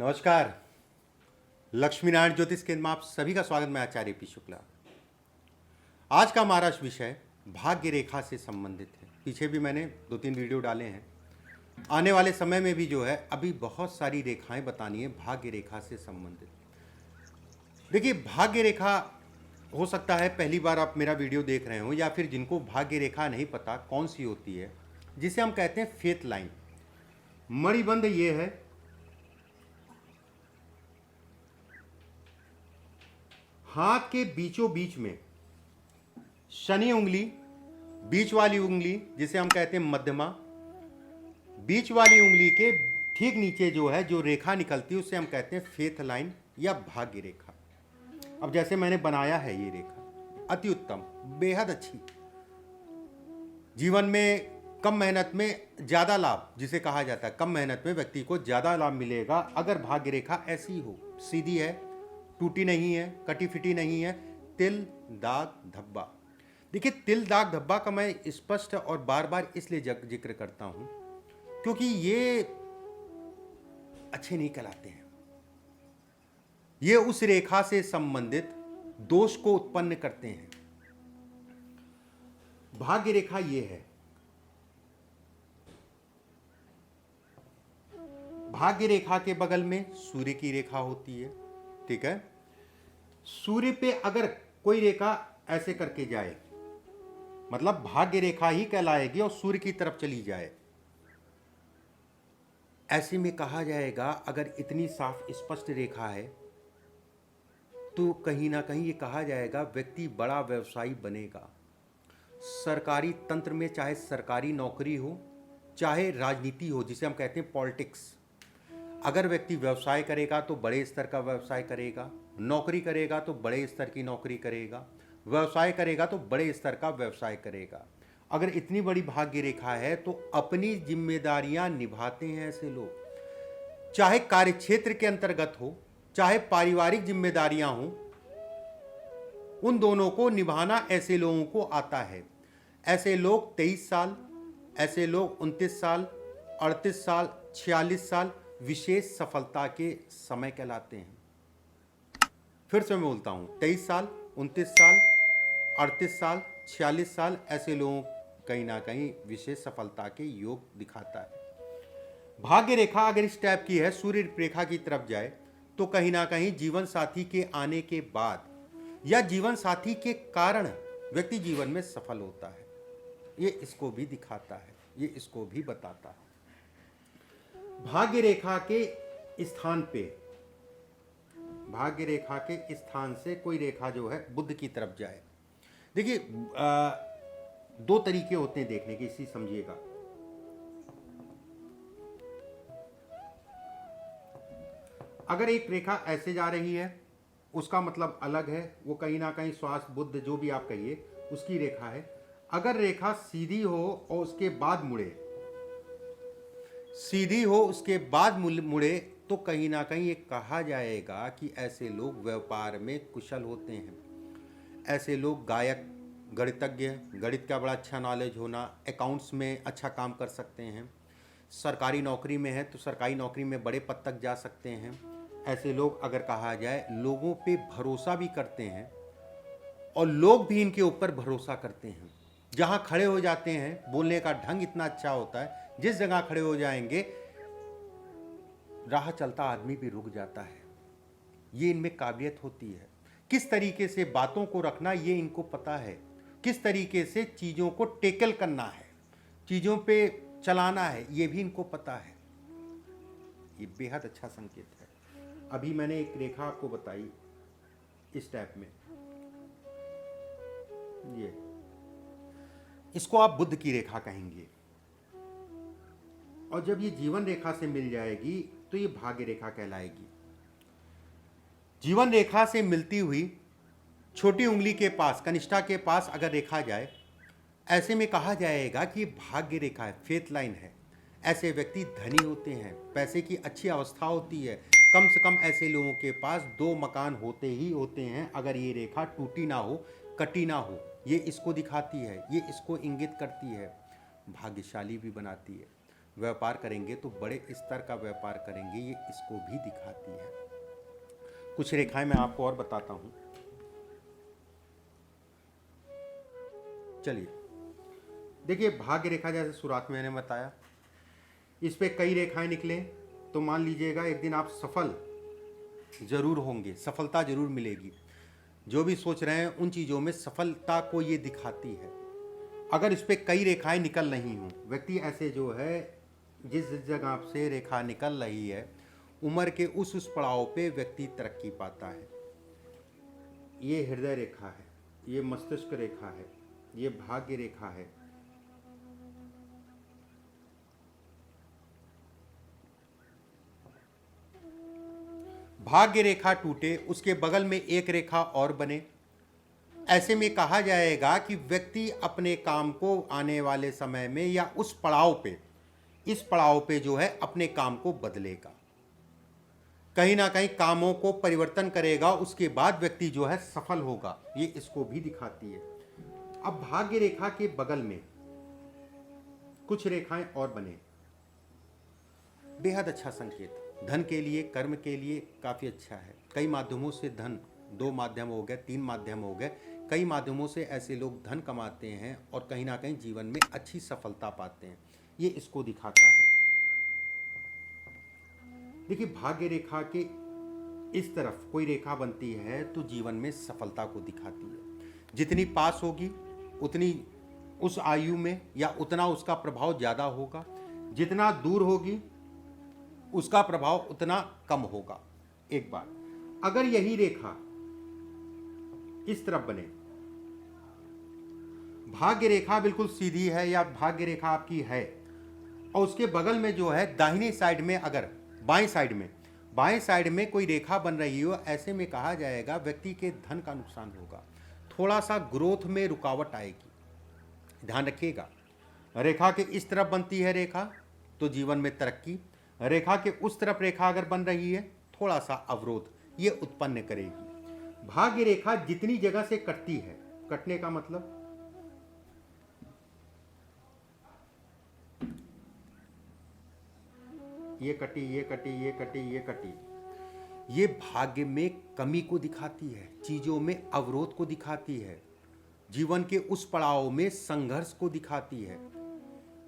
नमस्कार। लक्ष्मीनारायण ज्योतिष केंद्र में आप सभी का स्वागत। मैं आचार्य पी शुक्ला। आज का हमारा विषय भाग्य रेखा से संबंधित है। पीछे भी मैंने 2-3 वीडियो डाले हैं। आने वाले समय में भी जो है अभी बहुत सारी रेखाएं बतानी है भाग्य रेखा से संबंधित। देखिए, भाग्य रेखा हो सकता है पहली बार आप मेरा वीडियो देख रहे हो, या फिर जिनको भाग्य रेखा नहीं पता कौन सी होती है, जिसे हम कहते हैं फेथ लाइन। मणिबंध ये है, हाथ के बीचों बीच में शनि उंगली, बीच वाली उंगली जिसे हम कहते हैं मध्यमा, बीच वाली उंगली के ठीक नीचे जो है जो रेखा निकलती है उसे हम कहते हैं फेथ लाइन या भाग्य रेखा। अब जैसे मैंने बनाया है ये रेखा अति उत्तम, बेहद अच्छी। जीवन में कम मेहनत में ज़्यादा लाभ जिसे कहा जाता है, कम मेहनत में व्यक्ति को ज़्यादा लाभ मिलेगा अगर भाग्य रेखा ऐसी हो। सीधी है, टूटी नहीं है, कटी फिटी नहीं है। तिल दाग धब्बा, देखिए तिल दाग धब्बा का मैं स्पष्ट और बार बार इसलिए जिक्र करता हूं क्योंकि ये अच्छे नहीं कहलाते हैं। ये उस रेखा से संबंधित दोष को उत्पन्न करते हैं। भाग्य रेखा ये है। भाग्य रेखा के बगल में सूर्य की रेखा होती है, ठीक है। सूर्य पे अगर कोई रेखा ऐसे करके जाए मतलब भाग्य रेखा ही कहलाएगी और सूर्य की तरफ चली जाए, ऐसे में कहा जाएगा अगर इतनी साफ स्पष्ट रेखा है तो कहीं ना कहीं ये कहा जाएगा व्यक्ति बड़ा व्यवसायी बनेगा। सरकारी तंत्र में चाहे सरकारी नौकरी हो चाहे राजनीति हो जिसे हम कहते हैं पॉलिटिक्स, अगर व्यक्ति व्यवसाय करेगा तो बड़े स्तर का व्यवसाय करेगा, नौकरी करेगा तो बड़े स्तर की नौकरी करेगा, व्यवसाय करेगा तो बड़े स्तर का व्यवसाय करेगा। अगर इतनी बड़ी भाग्य रेखा है तो अपनी जिम्मेदारियां निभाते हैं ऐसे लोग, चाहे कार्यक्षेत्र के अंतर्गत हो चाहे पारिवारिक जिम्मेदारियां हो, उन दोनों को निभाना ऐसे लोगों को आता है। ऐसे लोग 23 साल, ऐसे लोग 29 साल, 38 साल, 46 साल विशेष सफलता के समय कहलाते हैं। फिर से मैं बोलता हूं, 23 साल, 29 साल, 38 साल, 46 साल ऐसे लोगों कहीं ना कहीं विशेष सफलता के योग दिखाता है। भाग्य रेखा अगर इस टाइप की है, सूर्य रेखा की तरफ जाए तो कहीं ना कहीं जीवन साथी के आने के बाद या जीवन साथी के कारण व्यक्ति जीवन में सफल होता है। ये इसको भी दिखाता है, ये इसको भी बताता है। भाग्य रेखा के स्थान पे, भाग्य रेखा के स्थान से कोई रेखा जो है बुध की तरफ जाए। देखिए 2 तरीके होते हैं देखने के, इसी समझिएगा। अगर एक रेखा ऐसे जा रही है उसका मतलब अलग है, वो कहीं ना कहीं स्वास्थ्य बुध जो भी आप कहिए उसकी रेखा है। अगर रेखा सीधी हो और उसके बाद मुड़े, सीधी हो उसके बाद मुड़े तो कहीं ना कहीं ये कहा जाएगा कि ऐसे लोग व्यापार में कुशल होते हैं। ऐसे लोग गायक, गणितज्ञ, गणित का बड़ा अच्छा नॉलेज होना, अकाउंट्स में अच्छा काम कर सकते हैं, सरकारी नौकरी में है तो सरकारी नौकरी में बड़े पद तक जा सकते हैं। ऐसे लोग अगर कहा जाए लोगों पे भरोसा भी करते हैं और लोग भी इनके ऊपर भरोसा करते हैं। जहाँ खड़े हो जाते हैं, बोलने का ढंग इतना अच्छा होता है, जिस जगह खड़े हो जाएंगे राह चलता आदमी भी रुक जाता है। ये इनमें काबिलियत होती है। किस तरीके से बातों को रखना ये इनको पता है, किस तरीके से चीज़ों को टेकल करना है, चीज़ों पे चलाना है, ये भी इनको पता है। ये बेहद अच्छा संकेत है। अभी मैंने एक रेखा आपको बताई इस टाइप में, ये इसको आप बुध की रेखा कहेंगे, और जब ये जीवन रेखा से मिल जाएगी तो ये भाग्य रेखा कहलाएगी। जीवन रेखा से मिलती हुई छोटी उंगली के पास, कनिष्ठा के पास अगर रेखा जाए, ऐसे में कहा जाएगा कि भाग्य रेखा है, फेथ लाइन है। ऐसे व्यक्ति धनी होते हैं, पैसे की अच्छी अवस्था होती है। कम से कम ऐसे लोगों के पास 2 मकान होते ही होते हैं अगर ये रेखा टूटी ना हो, कटी ना हो। ये इसको दिखाती है, ये इसको इंगित करती है, भाग्यशाली भी बनाती है। व्यापार करेंगे तो बड़े स्तर का व्यापार करेंगे, ये इसको भी दिखाती है। कुछ रेखाएं मैं आपको और बताता हूँ। चलिए देखिए, भाग्य रेखा जैसे शुरुआत में मैंने बताया, इस पे कई रेखाएं निकले तो मान लीजिएगा एक दिन आप सफल जरूर होंगे, सफलता जरूर मिलेगी। जो भी सोच रहे हैं उन चीज़ों में सफलता को ये दिखाती है। अगर इस पे कई रेखाएं निकल रही हों, व्यक्ति ऐसे जो है जिस जगह से रेखा निकल रही है, उम्र के उस पड़ाव पे व्यक्ति तरक्की पाता है। ये हृदय रेखा है, ये मस्तिष्क रेखा है, ये भाग्य रेखा है। भाग्य रेखा टूटे, उसके बगल में एक रेखा और बने, ऐसे में कहा जाएगा कि व्यक्ति अपने काम को आने वाले समय में या उस पड़ाव पे, इस पड़ाव पे जो है अपने काम को बदलेगा, कहीं ना कहीं कामों को परिवर्तन करेगा, उसके बाद व्यक्ति जो है सफल होगा, ये इसको भी दिखाती है। अब भाग्य रेखा के बगल में कुछ रेखाएं और बने, बेहद अच्छा संकेत, धन के लिए, कर्म के लिए काफ़ी अच्छा है। कई माध्यमों से धन, 2 माध्यम हो गए, 3 माध्यम हो गए, कई माध्यमों से ऐसे लोग धन कमाते हैं और कहीं ना कहीं जीवन में अच्छी सफलता पाते हैं, ये इसको दिखाता है। देखिए, भाग्य रेखा के इस तरफ कोई रेखा बनती है तो जीवन में सफलता को दिखाती है। जितनी पास होगी उतनी उस आयु में या उतना उसका प्रभाव ज़्यादा होगा, जितना दूर होगी उसका प्रभाव उतना कम होगा। एक बार अगर यही रेखा इस तरफ बने, भाग्य रेखा बिल्कुल सीधी है या भाग्य रेखा आपकी है, और उसके बगल में जो है दाहिने साइड में, अगर बाएं साइड में कोई रेखा बन रही हो, ऐसे में कहा जाएगा व्यक्ति के धन का नुकसान होगा, थोड़ा सा ग्रोथ में रुकावट आएगी, ध्यान रखिएगा। रेखा के इस तरफ बनती है रेखा तो जीवन में तरक्की, रेखा के उस तरफ रेखा अगर बन रही है थोड़ा सा अवरोध ये उत्पन्न करेगी। भाग्य रेखा जितनी जगह से कटती है, कटने का मतलब ये कटी, ये कटी, ये कटी, ये कटी, ये भाग्य में कमी को दिखाती है, चीज़ों में अवरोध को दिखाती है, जीवन के उस पड़ाव में संघर्ष को दिखाती है।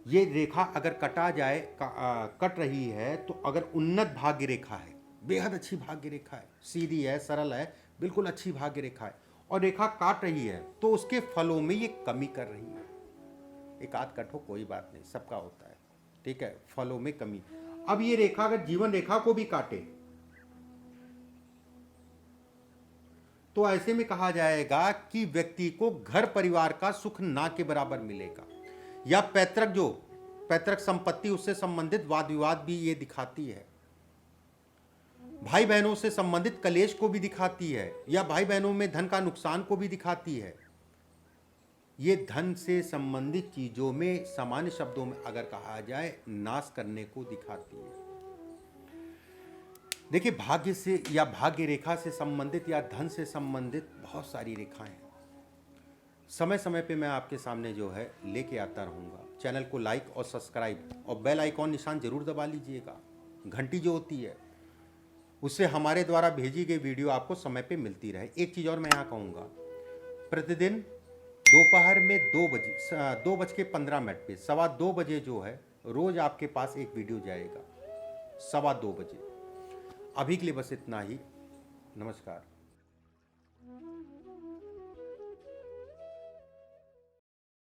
ये रेखा अगर कटा जाए, कट रही है तो अगर उन्नत भाग्य रेखा है, बेहद अच्छी भाग्य रेखा है, सीधी है, सरल है, बिल्कुल अच्छी भाग्य रेखा है, और रेखा काट रही है तो उसके फलों में ये कमी कर रही है। एक आध कट हो कोई बात नहीं, सबका होता है, ठीक है, फलों में कमी। अब ये रेखा अगर जीवन रेखा को भी काटे तो ऐसे में कहा जाएगा कि व्यक्ति को घर परिवार का सुख ना के बराबर मिलेगा, या पैतृक संपत्ति, उससे संबंधित वाद विवाद भी ये दिखाती है। भाई बहनों से संबंधित कलेश को भी दिखाती है, या भाई बहनों में धन का नुकसान को भी दिखाती है। ये धन से संबंधित चीजों में सामान्य शब्दों में अगर कहा जाए नाश करने को दिखाती है। देखिए, भाग्य से या भाग्य रेखा से संबंधित या धन से संबंधित बहुत सारी रेखाएं हैं। समय समय पे मैं आपके सामने जो है लेके आता रहूँगा। चैनल को लाइक और सब्सक्राइब और बेल आइकॉन निशान जरूर दबा लीजिएगा। घंटी जो होती है उससे हमारे द्वारा भेजी गई वीडियो आपको समय पे मिलती रहे। एक चीज़ और मैं यहाँ कहूँगा, प्रतिदिन दोपहर में 2:15 पे 2:15 बजे जो है रोज़ आपके पास एक वीडियो जाएगा, 2:15 बजे। अभी के लिए बस इतना ही, नमस्कार।